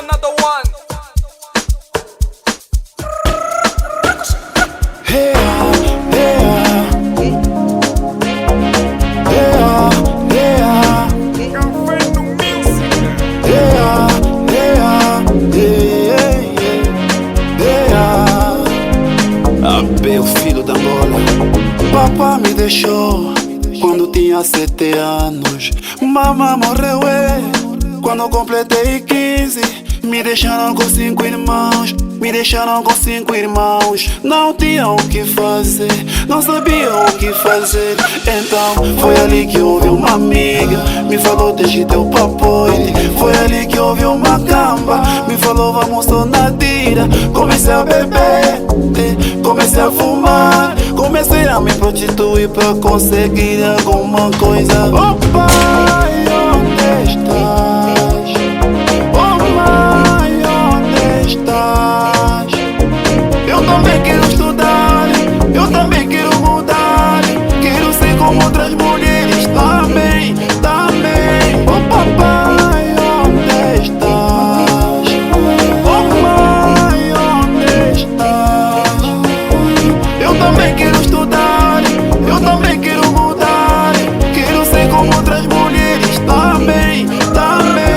another one. Hey, hey, Abel, filho da bola. Papá me deixou quando tinha 7 anos. Mamãe morreu quando completei 15. Me deixaram com 5 irmãos. Me deixaram com 5 irmãos. Não tinham o que fazer, não sabiam o que fazer. Então foi ali que ouvi uma amiga, me falou deixe teu papoite. Foi ali que ouvi uma camba, me falou vamos só na tira. Comecei a beber, comecei a fumar, comecei a me prostituir pra conseguir alguma coisa. Oh pai, onde estás? Oh mãe, onde estás? Eu também quero estudar, eu também quero mudar. Quero ser como outras mulheres também, também. Oh papai, onde estás? Oh mãe, onde estás? Eu também quero estudar, eu também quero mudar. Quero ser como outras mulheres também, também.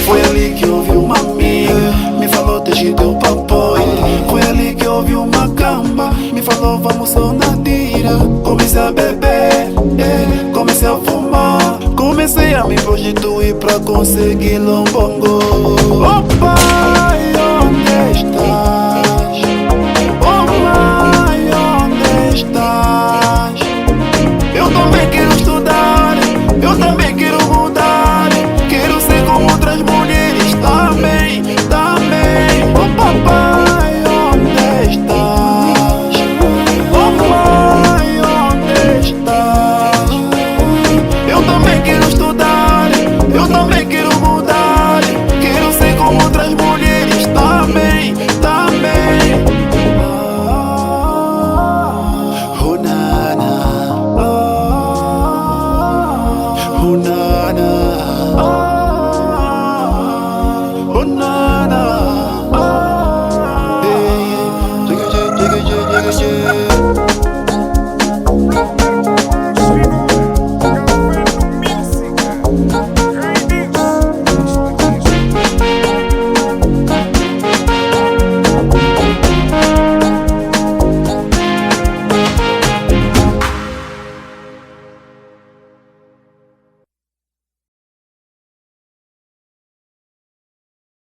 Foi ali que ouvi uma amiga, me falou deixe teu papoite. Foi ali que ouvi uma camba, me falou vamos só na tira. Comecei a beber, comecei a fumar, comecei a me prostituir pra conseguir lombongo. Oh pai, onde estás? Oh mãe, onde estás? Eu também quero estudar, eu também quero mudar. Quero ser como outras mulheres também, também. Oh papai, onde estás? Oh mãe, onde estás? Eu também quero estudar, eu também quero mudar. Quero ser como outras mulheres também, também. Oh nana, oh nana.